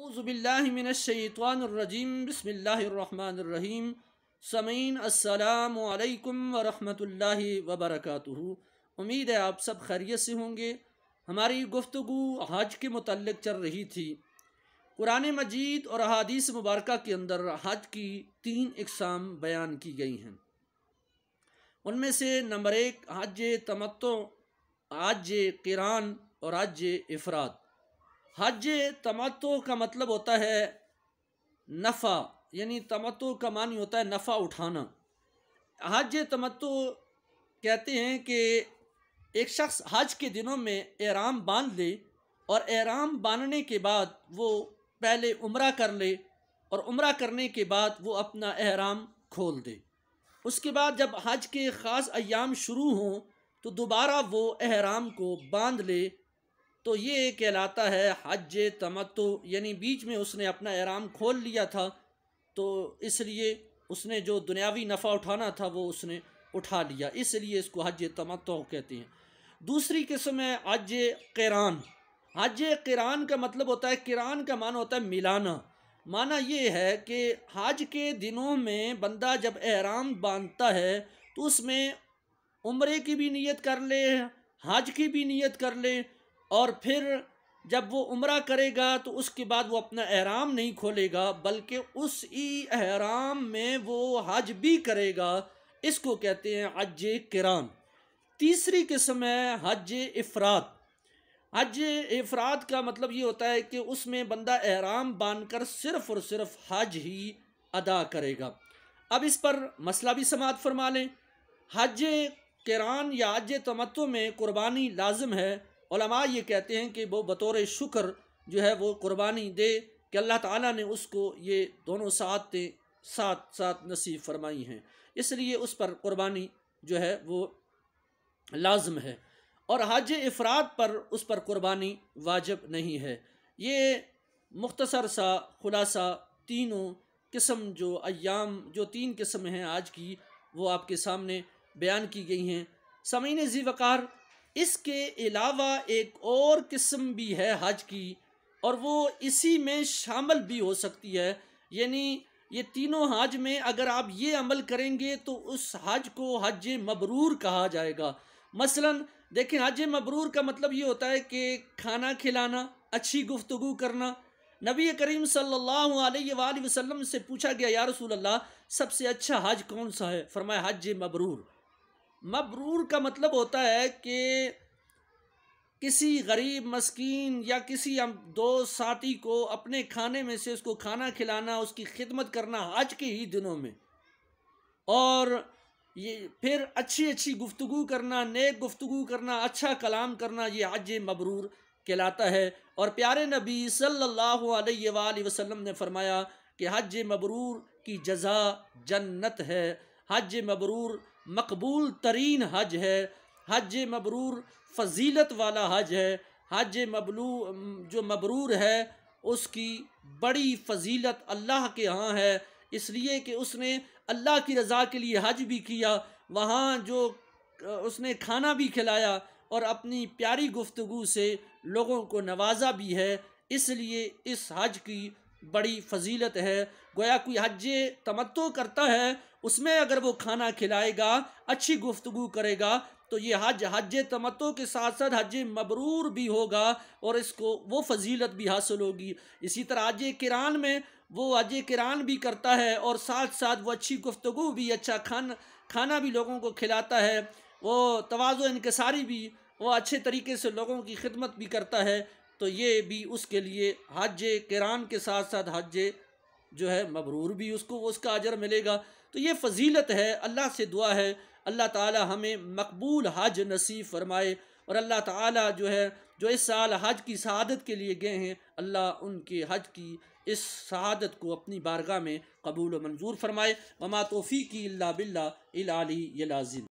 औज़ुबिल्लाहि मिनश्शैतानिर्रजीम बिस्मिल्लाहिर्रहमानिर्रहीम। समीन अस्सलामु अलैकुम व रहमतुल्लाहि व बरकातुहू। उम्मीद है आप सब खैरियत से होंगे। हमारी गुफ्तगू हज के मुतल्लिक़ चल रही थी। कुरान मजीद और अहादीस मुबारका के अंदर हज की 3 इक़साम बयान की गई हैं। उनमें से नंबर 1 हज तमत्तु, हज क़िरान और हज इफ़राद। हज तमत्तु का मतलब होता है नफ़ा, यानी तमत्तु का मानी होता है नफ़ा उठाना। हज तमत्तु कहते हैं कि एक शख्स हज के दिनों में एहराम बांध ले और एहराम बांधने के बाद वो पहले उम्रा कर ले और उम्रा करने के बाद वो अपना एहराम खोल दे। उसके बाद जब हज के ख़ास अय्याम शुरू हों तो दोबारा वो एहराम को बांध ले, तो ये कहलाता है हज तमत्तु। यानी बीच में उसने अपना एहराम खोल लिया था तो इसलिए उसने जो दुनियावी नफ़ा उठाना था वो उसने उठा लिया, इसलिए इसको हज तमत्तु कहते हैं। दूसरी किस्म है हज क़िरान। हज क़िरान का मतलब होता है, क़िरान का माना होता है मिलाना। माना ये है कि हज के दिनों में बंदा जब एहराम बांधता है तो उसमें उम्रे की भी नियत कर ले, हज की भी नियत कर ले, और फिर जब वो उम्रा करेगा तो उसके बाद वो अपना एहराम नहीं खोलेगा बल्कि उस एहराम में वो हज भी करेगा। इसको कहते हैं हज क़िरान। तीसरी किस्म है हज इफ़राद। हज इफ़राद का मतलब ये होता है कि उसमें बंदा एहराम बांधकर सिर्फ़ और सिर्फ हज ही अदा करेगा। अब इस पर मसला भी समाअत फरमा लें। हज क़िरान या हज तमत्तु में कुर्बानी लाजिम है। उलमा ये कहते हैं कि वो बतौर शुक्र जो है वो कुर्बानी दे कि अल्लाह ताला ने उसको ये दोनों साथ नसीब फरमाई हैं, इसलिए उस पर कुर्बानी जो है वो लाजिम है। और हज इफ़राद पर उस पर कुर्बानी वाजिब नहीं है। ये मुख्तसर सा खुलासा तीनों किस्म जो अय्याम, जो 3 किस्म हैं आज की, वो आपके सामने बयान की गई हैं। समीन ज़ी वक़ार, इसके अलावा एक और किस्म भी है हज की और वो इसी में शामिल भी हो सकती है। यानी ये तीनों हज में अगर आप ये अमल करेंगे तो उस हज को हज मबरूर कहा जाएगा। मसलन देखें, हज मबरूर का मतलब ये होता है कि खाना खिलाना, अच्छी गुफ्तगू करना। नबी करीम सल्लल्लाहु अलैहि वसल्लम से पूछा गया, या रसूल अल्लाह सबसे अच्छा हज कौन सा है? फरमाया हज मबरूर। मबरूर का मतलब होता है कि किसी गरीब मस्कीन या किसी दोस्त साथी को अपने खाने में से उसको खाना खिलाना, उसकी खिदमत करना हज के ही दिनों में, और ये फिर अच्छी गुफ्तगू करना, नेक गुफ्तगू करना, अच्छा कलाम करना, ये हज मबरूर कहलाता है। और प्यारे नबी सल्लल्लाहु अलैहि वसल्लम ने फरमाया कि हज मबरूर की जज़ा जन्नत है। हज मबरूर मकबूल तरीन हज है। हज मबरूर फ़जीलत वाला हज है। हज जो मबरूर है उसकी बड़ी फ़जीलत अल्लाह के यहाँ है, इसलिए कि उसने अल्लाह की रज़ा के लिए हज भी किया, वहाँ जो उसने खाना भी खिलाया और अपनी प्यारी गुफ्तगू से लोगों को नवाजा भी है, इसलिए इस हज की बड़ी फ़जीलत है। गोया कोई हज तमत्तु करता है, उसमें अगर वो खाना खिलाएगा, अच्छी गुफ्तगू करेगा, तो ये हज तमत्तु के साथ साथ हज मबरूर भी होगा और इसको वो फ़जीलत भी हासिल होगी। इसी तरह हज क़िरान में वो हज क़िरान भी करता है और साथ साथ वो अच्छी गुफ्तगू भी, अच्छा खाना भी लोगों को खिलाता है, वो तवाज़ु इनकिसारी भी, वो अच्छे तरीके से लोगों की खिदमत भी करता है। तो ये भी उसके लिए हज क़िरान के साथ साथ हज जो है मबरूर भी उसको उसका अजर मिलेगा। तो ये फ़जीलत है। अल्लाह से दुआ है अल्लाह ताला हमें मकबूल हज नसीब फरमाए, और अल्लाह ताला जो है जो इस साल हज की शहादत के लिए गए हैं, अल्लाह उनके हज की इस शहादत को अपनी बारगाह में कबूल व मंजूर फरमाए। वमा तौफ़ीक़ी इल्ला बिल्लाह इल अली अल अज़ीम।